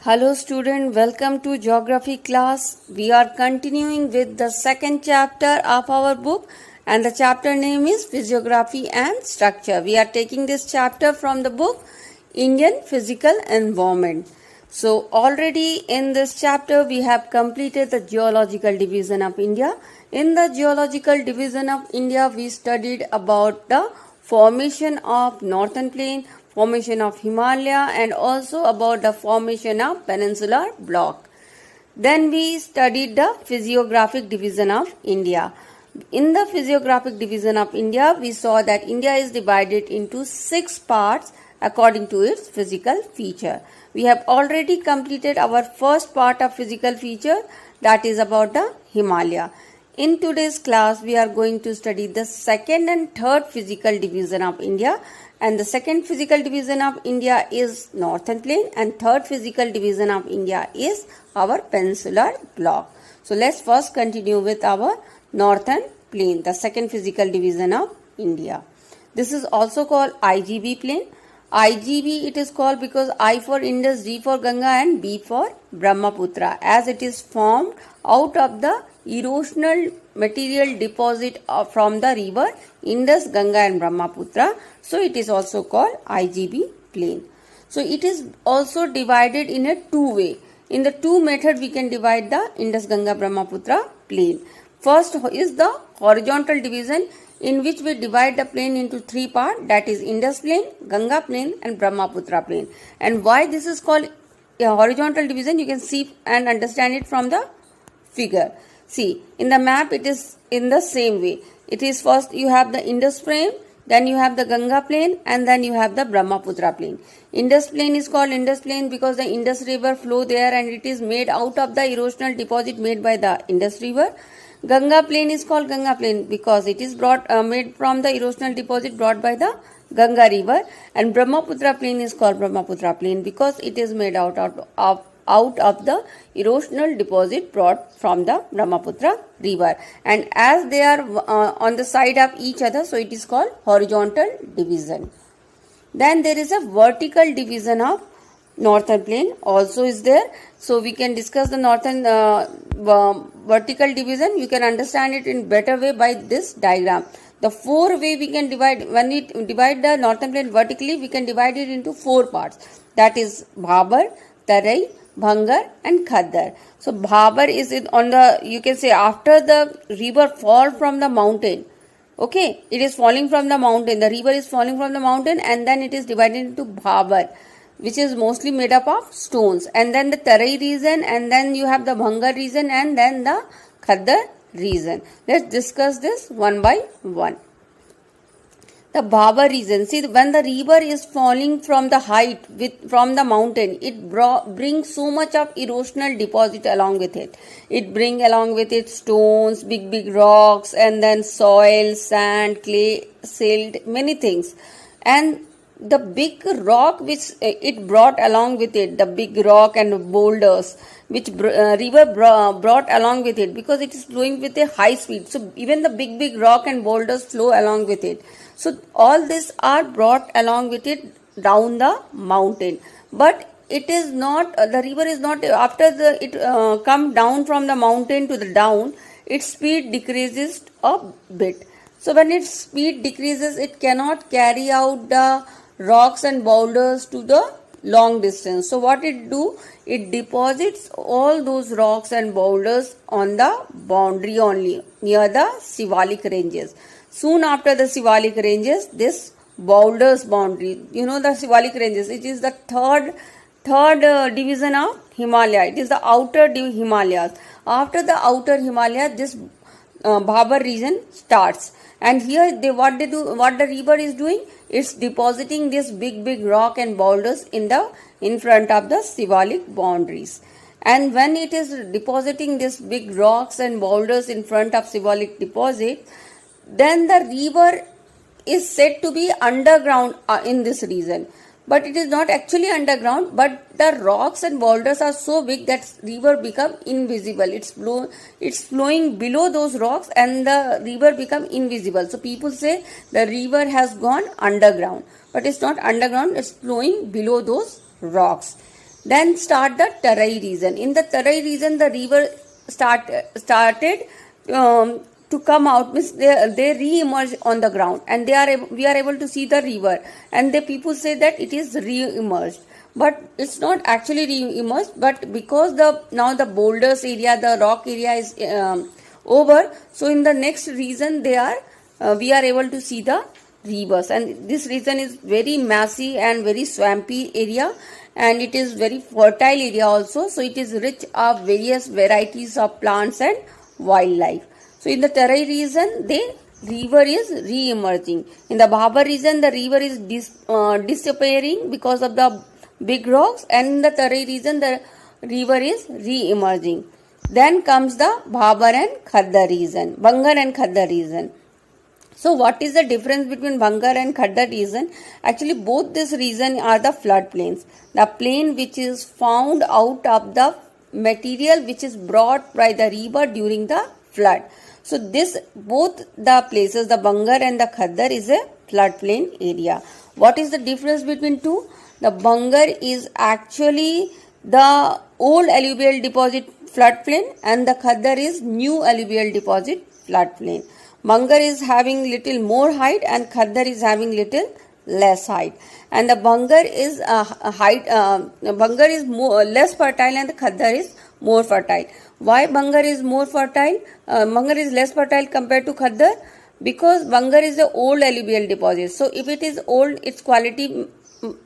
Hello student, welcome to geography class. We are continuing with the second chapter of our book and the chapter name is Physiography and Structure. We are taking this chapter from the book Indian Physical Environment. So already in this chapter we have completed the geological division of India. In the geological division of India we studied about the formation of northern plain, formation of Himalaya and also about the formation of peninsular block. Then we studied the physiographic division of India. In the physiographic division of India, we saw that India is divided into 6 parts according to its physical feature. We have already completed our first part of physical feature, that is about the Himalaya. In today's class, we are going to study the second and third physical division of India. And the second physical division of India is northern plain and third physical division of India is our peninsular block. So let's first continue with our northern plain, the second physical division of India. This is also called IGB plain. IGB it is called because I for Indus, G for Ganga and B for Brahmaputra, as it is formed out of the erosional material deposit from the river Indus, Ganga and Brahmaputra. So it is also called IGB plain. So it is also divided in a two-way. In the two method we can divide the Indus, Ganga, Brahmaputra plain. First is the horizontal division, in which we divide the plain into 3 parts, that is Indus plain, Ganga plain and Brahmaputra plain. And why this is called a horizontal division, you can see and understand it from the figure. See, in the map it is in the same way. It is first you have the Indus plain, then you have the Ganga plain and then you have the Brahmaputra plain. Indus plain is called Indus plain because the Indus river flow there and it is made out of the erosional deposit made by the Indus river. Ganga plain is called Ganga plain because it is made from the erosional deposit brought by the Ganga river, and Brahmaputra plain is called Brahmaputra plain because it is made out of the erosional deposit brought from the Brahmaputra river, and as they are on the side of each other, so it is called horizontal division. Then there is a vertical division of northern plain also is there. So we can discuss the northern vertical division. You can understand it in better way by this diagram. The 4 way we can divide, when we divide the northern plain vertically, we can divide it into 4 parts. That is Bhabar, Tarai, Bhangar and Khaddar. So Bhabar is on the, you can say after the river fall from the mountain. Okay, it is falling from the mountain. The river is falling from the mountain and then it is divided into Bhabar, which is mostly made up of stones, and then the Tarai region, and then you have the Bhangar region, and then the Khaddar region. Let's discuss this one by one. The Bhabar region. See, when the river is falling from the height from the mountain, it brings so much of erosional deposit along with it. It brings along with it stones, big rocks, and then soil, sand, clay, silt, many things. And the big rock which it brought along with it, the big rock and boulders which river brought along with it, because it is flowing with a high speed. So even the big rock and boulders flow along with it. So all these are brought along with it down the mountain. But it is not, the river is not, after it come down from the mountain to the down, its speed decreases a bit. So when its speed decreases, it cannot carry out the rocks and boulders to the long distance. So what it do? It deposits all those rocks and boulders on the boundary only, near the Shivalik ranges. Soon after the Shivalik ranges, this boulders boundary, you know the Shivalik ranges, it is the third division of Himalaya. It is the outer Himalayas. After the outer Himalaya, this Bhabar region starts. And here what the river is doing, it's depositing this big rock and boulders in front of the Shivalik boundaries. And when it is depositing this big rocks and boulders in front of Shivalik deposit, then the river is said to be underground in this region. But it is not actually underground, but the rocks and boulders are so big that river become invisible. It's flowing below those rocks and the river become invisible. So people say the river has gone underground, but it's not underground, it's flowing below those rocks. Then start the Tarai region. In the Tarai region, the river started to come out, means they re-emerge on the ground, and we are able to see the river, and the people say that it is re-emerged, but it's not actually re-emerged, but because now the boulders area, the rock area is over, so in the next region we are able to see the rivers, and this region is very massy and very swampy area, and it is very fertile area also, so it is rich of various varieties of plants and wildlife. So in the Tarai region, the river is re-emerging. In the Bhabar region, the river is disappearing because of the big rocks, and in the Tarai region, the river is re-emerging. Then comes the Bhabar and Khaddar region, Bangar and Khaddar region. So what is the difference between Bangar and Khaddar region? Actually, both this region are the flood plains. The plain which is found out of the material which is brought by the river during the flood. So this, both the places, the Bangar and the Khaddar, is a floodplain area. What is the difference between two? The Bangar is actually the old alluvial deposit floodplain, and the Khaddar is new alluvial deposit floodplain. Bangar is having little more height and Khaddar is having little less height. And the Bangar is Bangar is less fertile and the Khaddar is more fertile. Why Bangar is more fertile? Bangar is less fertile compared to Khaddar? Because Bangar is the old alluvial deposit. So if it is old, its quality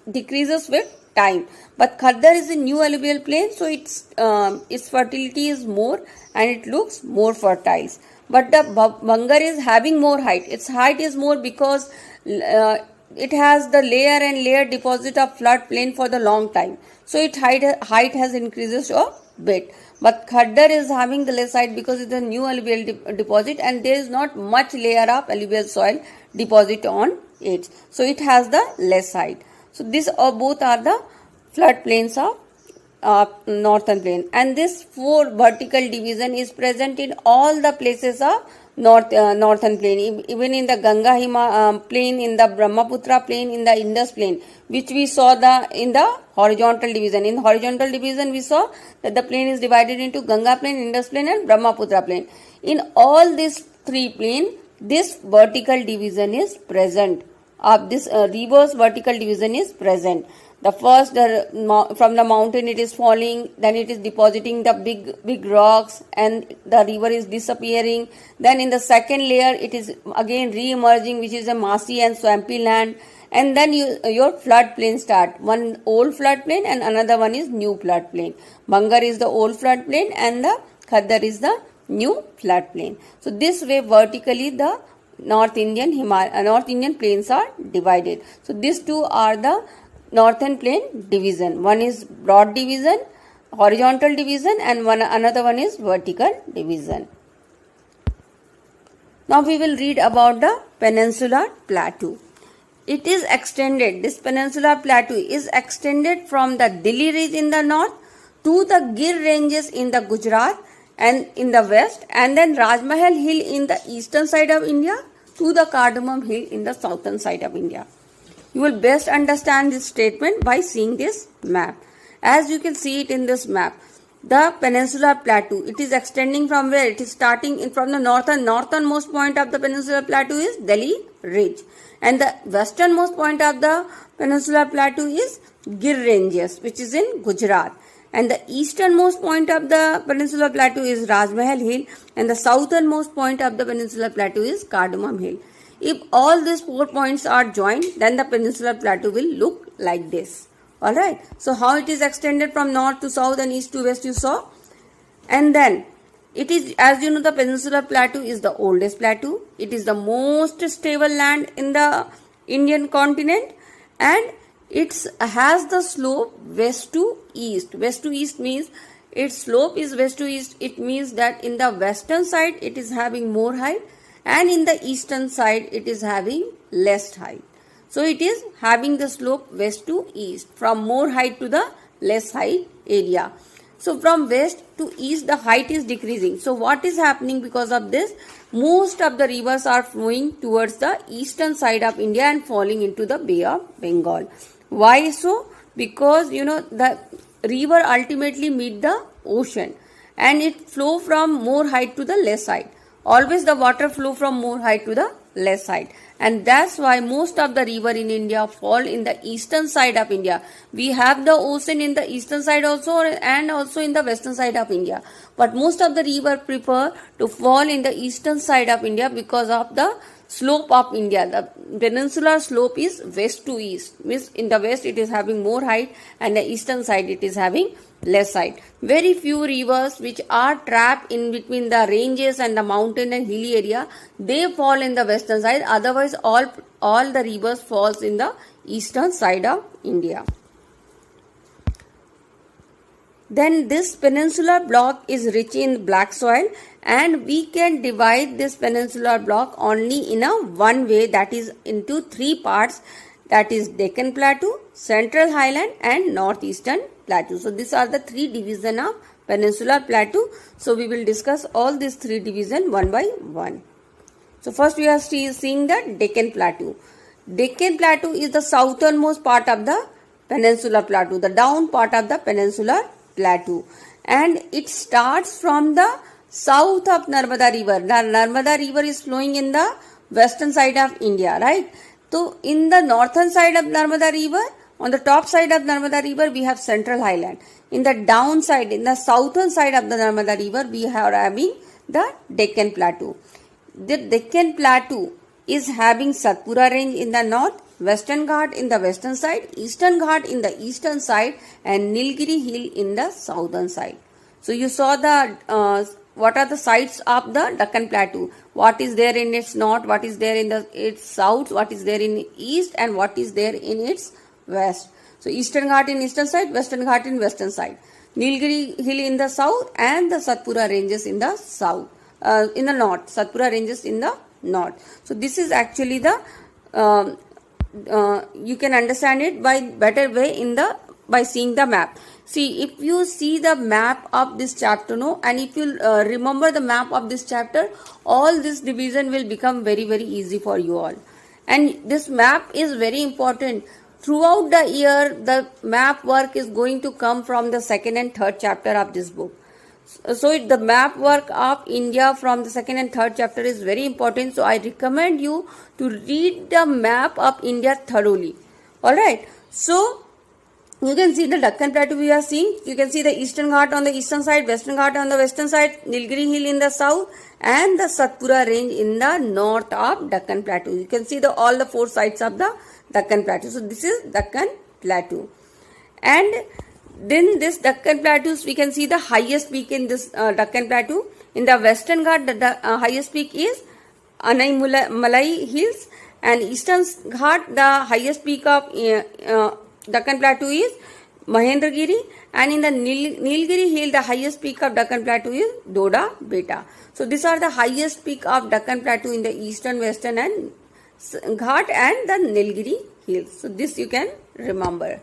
decreases with time. But Khaddar is a new alluvial plain, so its fertility is more and it looks more fertile. But the Bangar is having more height. Its height is more because it has the layer and layer deposit of flood plain for the long time. So its height has increases a bit. But Khaddar is having the less height because it's a new alluvial deposit and there is not much layer of alluvial soil deposit on it. So it has the less height. So these both are the flood plains of northern plain, and this 4 vertical division is present in all the places of northern plain, even in the Ganga plain, in the Brahmaputra plain, in the Indus plain, which we saw in the horizontal division. In horizontal division, we saw that the plain is divided into Ganga plain, Indus plain, and Brahmaputra plain. In all these 3 plain, this vertical division is present. Of this reverse vertical division is present. The first, from the mountain it is falling, then it is depositing the big rocks and the river is disappearing. Then in the second layer it is again re-emerging, which is a marshy and swampy land. And then your flood plain start. One old flood plain and another one is new flood plain. Bangar is the old flood plain and the Khaddar is the new flood plain. So this way vertically the North Indian plains are divided. So these two are the northern plain division. One is broad division, horizontal division, and another one is vertical division. Now we will read about the peninsular plateau. It is extended, this peninsular plateau is extended from the Dili Ridge in the north to the Gir ranges in the Gujarat and in the west, and then Rajmahal Hill in the eastern side of India to the Cardamom Hill in the southern side of India. You will best understand this statement by seeing this map. As you can see it in this map, the peninsular plateau, it is extending from where? It is starting from the northernmost point of the peninsular plateau is Delhi Ridge, and the westernmost point of the peninsular plateau is Gir Ranges, which is in Gujarat, and the easternmost point of the peninsular plateau is Rajmahal Hill, and the southernmost point of the peninsular plateau is Cardamom Hill. If all these 4 points are joined, then the peninsular plateau will look like this. Alright, so how it is extended from north to south and east to west you saw. And then it is, as you know, the peninsular plateau is the oldest plateau. It is the most stable land in the Indian continent, and it has the slope west to east. West to east means its slope is west to east. It means that in the western side it is having more height, and in the eastern side it is having less height. So it is having the slope west to east, from more height to the less height area. So from west to east the height is decreasing. So what is happening because of this? Most of the rivers are flowing towards the eastern side of India and falling into the Bay of Bengal. Why so? because the river ultimately meet the ocean, and it flow from more height to the less height. Always the water flow from more height to the less height, and that's why most of the river in India fall in the eastern side of India. We have the ocean in the eastern side also, and also in the western side of India, but most of the river prefer to fall in the eastern side of India because of the slope of India. The peninsular slope is west to east, means in the west it is having more height, and the eastern side it is having less height. Very few rivers which are trapped in between the ranges and the mountain and hilly area, they fall in the western side. Otherwise all the rivers falls in the eastern side of India. Then this peninsular block is rich in black soil, and we can divide this peninsular block only in a one way, that is into three parts, that is Deccan Plateau, Central Highland and Northeastern Plateau. So these are the three divisions of Peninsular Plateau. So we will discuss all these three divisions one by one. So first we are seeing the Deccan Plateau. Deccan Plateau is the southernmost part of the Peninsular Plateau, the down part of the Peninsular Plateau, and it starts from the south of Narmada River. The Narmada River is flowing in the western side of India, right? So in the northern side of Narmada River, on the top side of Narmada River, we have Central Highland. In the down side, in the southern side of the Narmada River, we are having the Deccan Plateau. The Deccan Plateau is having Satpura range in the north, Western Ghat in the western side, Eastern Ghat in the eastern side, and Nilgiri Hill in the southern side. So you saw the what are the sides of the Deccan Plateau? What is there in its north? What is there in its south? What is there in east? And what is there in its west? So Eastern Ghat in eastern side, Western Ghat in western side, Nilgiri Hill in the south, and the Satpura ranges in the south, in the north. Satpura ranges in the north. So this is actually the you can understand it by better way by seeing the map. See, if you see the map of this chapter, and if you remember the map of this chapter, all this division will become very, very easy for you all. And this map is very important. Throughout the year, the map work is going to come from the second and third chapter of this book. So the map work of India from the second and third chapter is very important. So I recommend you to read the map of India thoroughly. Alright. So you can see the Deccan Plateau we are seeing. You can see the Eastern Ghat on the eastern side, Western Ghat on the western side, Nilgiri Hill in the south, and the Satpura range in the north of Deccan Plateau. You can see all the four sides of the Deccan Plateau. So this is Deccan Plateau. And then this Deccan Plateaus, we can see the highest peak in this Deccan Plateau. In the Western Ghat, the highest peak is Anaimalai Hills, and Eastern Ghat, the highest peak of Deccan Plateau is Mahendragiri, and in the Nilgiri Hill, the highest peak of Deccan Plateau is Doda Beta. So these are the highest peak of Deccan Plateau in the eastern, western and Ghat and the Nilgiri Hills. So this you can remember.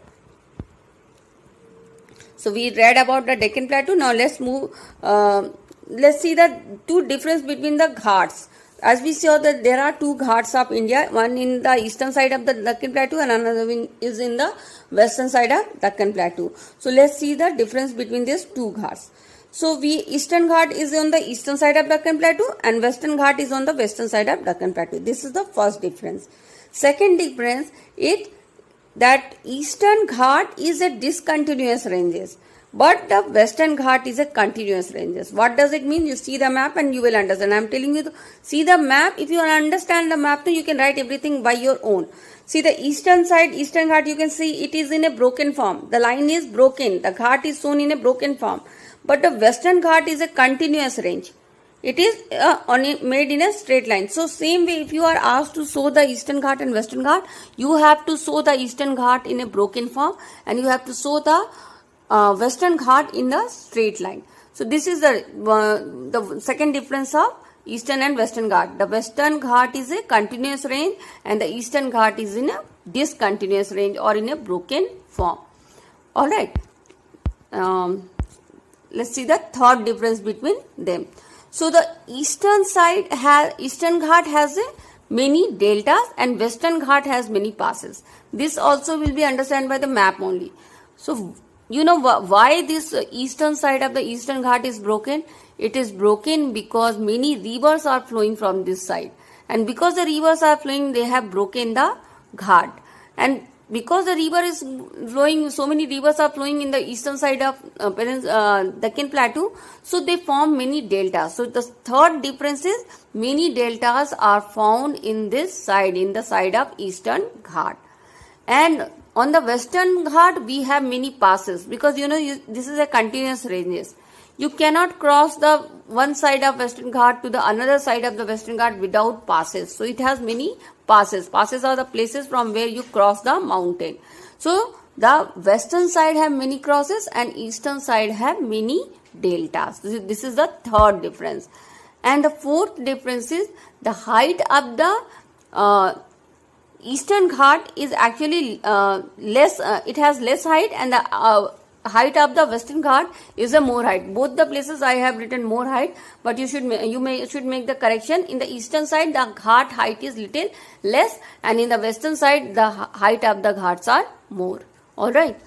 So we read about the Deccan Plateau. Now let's move. Let's see the two difference between the Ghats. As we saw that there are two Ghats of India. One in the eastern side of the Deccan Plateau, and another one is in the western side of Deccan Plateau. So let's see the difference between these two Ghats. So Eastern Ghat is on the eastern side of Deccan Plateau, and Western Ghat is on the western side of Deccan Plateau. This is the first difference. Second difference is that Eastern Ghat is a discontinuous ranges, but the Western Ghat is a continuous ranges. What does it mean? You see the map and you will understand. I am telling you to see the map. If you understand the map, you can write everything by your own. See the eastern side, Eastern Ghat, you can see it is in a broken form. The line is broken. The Ghat is shown in a broken form. But the Western Ghat is a continuous range. It is made in a straight line. So same way, if you are asked to show the Eastern Ghat and Western Ghat, you have to show the Eastern Ghat in a broken form, and you have to show the Western Ghat in the straight line. So this is the second difference of Eastern and Western Ghat. The Western Ghat is a continuous range, and the Eastern Ghat is in a discontinuous range or in a broken form. Alright. Let's see the third difference between them. So the Eastern Ghat has a many deltas, and Western Ghat has many passes. This also will be understood by the map only. So you know why this eastern side of the Eastern Ghat is broken? It is broken because many rivers are flowing from this side, and because the rivers are flowing, they have broken the Ghat. And because the river is flowing, so many rivers are flowing in the eastern side of Deccan Plateau, so they form many deltas. So the third difference is many deltas are found in this side, in the side of Eastern Ghat. And on the Western Ghat, we have many passes, because this is a continuous ranges. You cannot cross the one side of Western Ghat to the another side of the Western Ghat without passes. So it has many passes. Passes are the places from where you cross the mountain. So the western side have many crosses and eastern side have many deltas. This is the third difference. And the fourth difference is the height of the Eastern Ghat is actually less. It has less height, and the height of the Western Ghat is a more height. Both the places I have written more height, but you should make the correction. In the eastern side, the Ghat height is little less, and in the western side, the height of the Ghats are more. All right.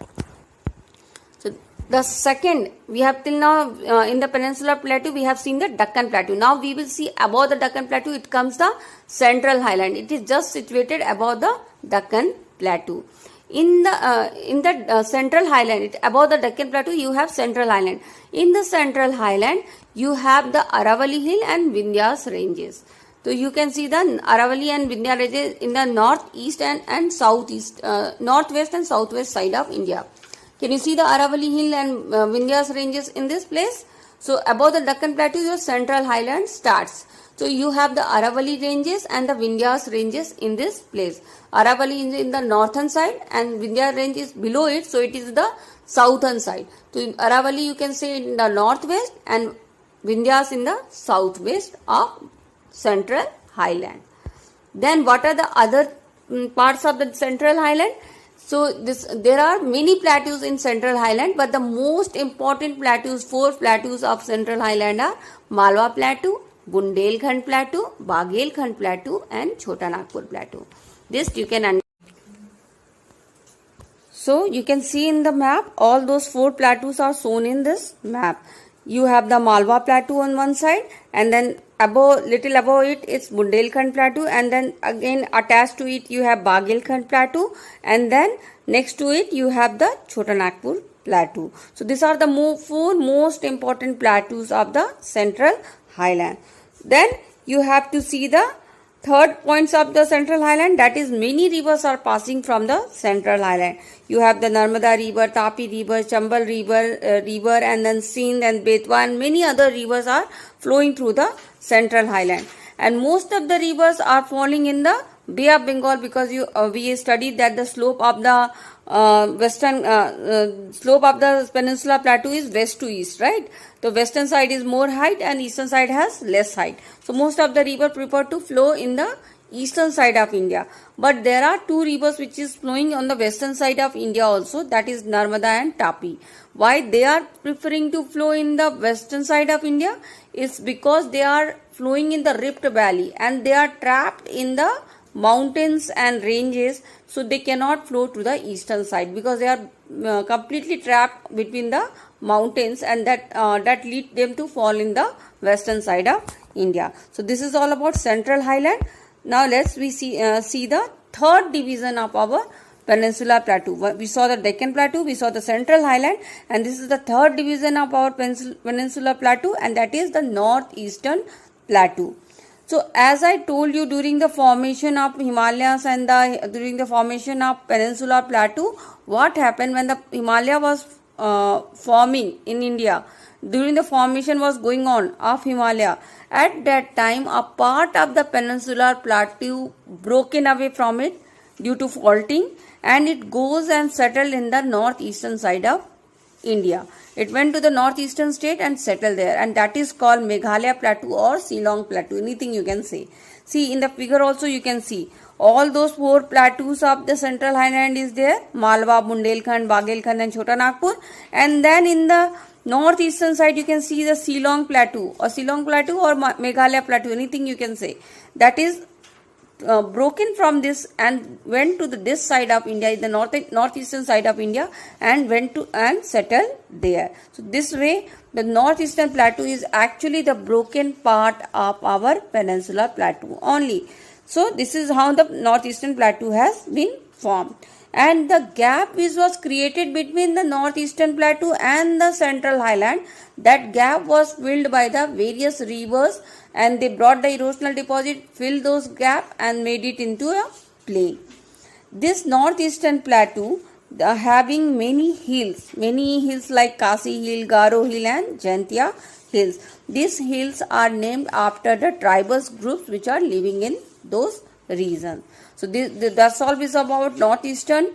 So the second, we have till now in the Peninsular Plateau, we have seen the Deccan Plateau. Now we will see above the Deccan Plateau, it comes the Central Highland. It is just situated above the Deccan Plateau. In the Central Highland, above the Deccan Plateau, you have Central Highland. In the Central Highland, you have the Aravalli Hill and Vindhyas ranges. So you can see the Aravalli and Vindhya ranges in the northeast and southeast, northwest and southwest side of India. Can you see the Aravalli Hill and Vindhyas ranges in this place? So above the Deccan Plateau, your Central Highland starts. So you have the Aravalli ranges and the Vindhyas ranges in this place. Aravalli is in the northern side and Vindhya range is below it, so it is the southern side. So Aravalli you can say in the northwest and Vindhyas in the southwest of Central Highland. Then what are the other parts of the Central Highland? So there are many plateaus in Central Highland, but the most important plateaus, 4 plateaus of Central Highland are Malwa Plateau, Bundelkhand Plateau, Baghelkhand Plateau and Chota Nagpur Plateau. This you can understand. So you can see in the map, all those 4 plateaus are shown in this map. You have the Malwa Plateau on one side, and then little above it is Bundelkhand Plateau, and then again attached to it you have Baghelkhand Plateau, and then next to it you have the Chota Nagpur Plateau. So these are the 4 most important plateaus of the Central Highland. Then you have to see the third points of the Central Highland, that is many rivers are passing from the Central Highland. You have the Narmada River, Tapi River, Chambal River, and then Sindh and Betwa and many other rivers are flowing through the Central Highland. And most of the rivers are falling in the Bay of Bengal, because we studied that the slope of the slope of the Peninsula Plateau is west to east, right? The western side is more height and eastern side has less height. So most of the river prefer to flow in the eastern side of India. But there are 2 rivers which is flowing on the western side of India also, that is Narmada and Tapi. Why they are preferring to flow in the western side of India? Is because they are flowing in the Rift Valley and they are trapped in the mountains and ranges, so they cannot flow to the eastern side because they are completely trapped between the mountains, and that lead them to fall in the western side of India. So this is all about Central Highland. Now let's see the third division of our Peninsula Plateau. We saw the Deccan Plateau, we saw the Central Highland, and this is the third division of our Peninsula Plateau, and that is the Northeastern Plateau. So as I told you, during the formation of Himalayas and during the formation of Peninsular Plateau, what happened when the Himalaya was forming in India, during the formation was going on of Himalaya, at that time a part of the Peninsular Plateau broken away from it due to faulting, and it goes and settled in the northeastern side of India. It went to the northeastern state and settled there, and that is called Meghalaya Plateau or Shillong Plateau, anything you can say. See in the figure also you can see all those 4 plateaus of the Central Highland is there: Malwa, Bundelkhand, Baghelkhand and Chota Nagpur. And then in the northeastern side you can see the Shillong Plateau or Meghalaya Plateau, anything you can say. That is broken from this and went to this side of India, the northeastern side of India, and went to and settled there. So this way the northeastern plateau is actually the broken part of our peninsular plateau only. So this is how the northeastern plateau has been formed. And the gap which was created between the northeastern plateau and the central highland, that gap was filled by the various rivers, and they brought the erosional deposit, filled those gap and made it into a plain. This northeastern plateau having many hills like Kasi Hill, Garo Hill and Jaintia Hills. These hills are named after the tribal groups which are living in those regions. So that's all is about northeastern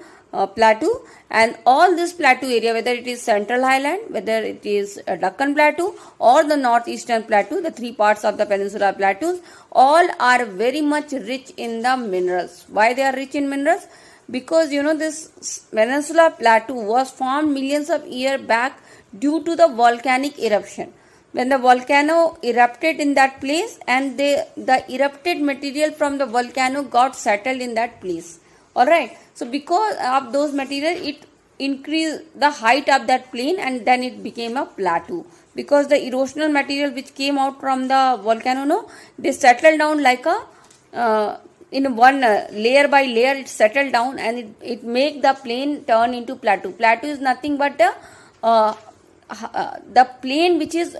plateau, and all this plateau area, whether it is central highland, whether it is Deccan plateau or the northeastern plateau, the three parts of the peninsular plateaus, all are very much rich in the minerals. Why they are rich in minerals? Because this peninsular plateau was formed millions of years back due to the volcanic eruption. When the volcano erupted in that place, and the erupted material from the volcano got settled in that place. Alright. So because of those material, it increased the height of that plain, and then it became a plateau. Because the erosional material which came out from the volcano, they settled down like a in one layer by layer, it settled down, and it make the plain turn into plateau. Plateau is nothing but the plane which is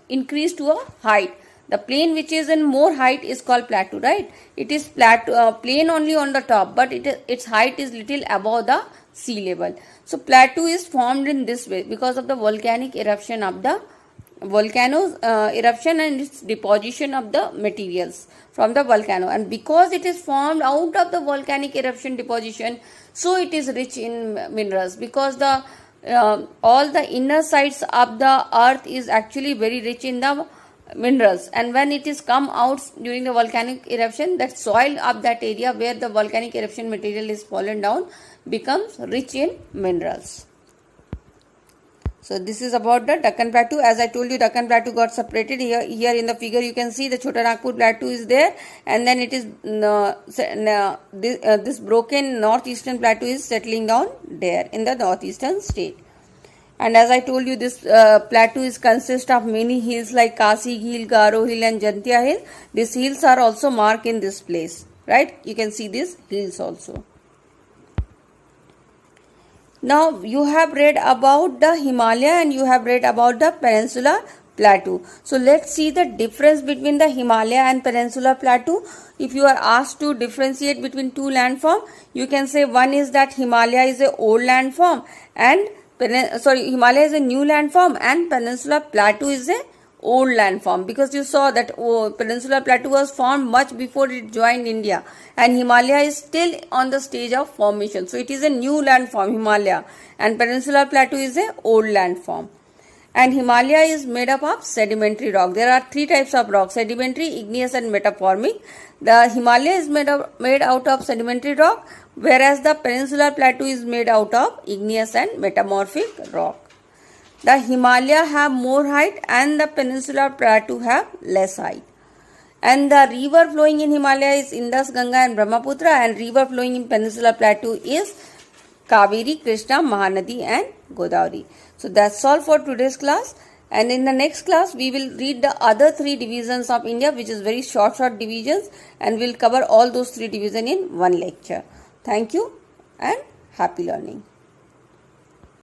increased to a height. The plane which is in more height is called plateau, right? It is plane only on the top, but its height is little above the sea level. So plateau is formed in this way because of the volcanic eruption of the volcano's eruption and its deposition of the materials from the volcano. And because it is formed out of the volcanic eruption deposition, so it is rich in minerals, because the all the inner sides of the earth is actually very rich in the minerals, and when it is come out during the volcanic eruption, that soil of that area where the volcanic eruption material is fallen down becomes rich in minerals. So this is about the Deccan Plateau. As I told you, Deccan Plateau got separated. Here in the figure you can see the Chota Nagpur Plateau is there, and then it is this broken northeastern plateau is settling down there in the northeastern state. And as I told you, this plateau is consist of many hills like Kasi Hill, Garo Hill and Jaintia Hill. These hills are also marked in this place, right? You can see these hills also. Now you have read about the Himalaya and you have read about the peninsular plateau. So let's see the difference between the Himalaya and peninsular plateau. If you are asked to differentiate between two landforms, you can say one is that Himalaya is a old landform and Himalaya is a new landform and peninsular plateau is a old landform, because you saw that peninsular plateau was formed much before it joined India, and Himalaya is still on the stage of formation. So it is a new landform, Himalaya, and peninsular plateau is a old landform. And Himalaya is made up of sedimentary rock. There are three types of rock: sedimentary, igneous and metamorphic. The Himalaya is made out of sedimentary rock, whereas the peninsular plateau is made out of igneous and metamorphic rock. The Himalaya have more height and the peninsular plateau have less height. And the river flowing in Himalaya is Indus, Ganga and Brahmaputra, and river flowing in peninsular plateau is Kaveri, Krishna, Mahanadi and Godavari. So that's all for today's class. And in the next class, we will read the other three divisions of India, which is very short divisions, and we'll cover all those three divisions in one lecture. Thank you and happy learning.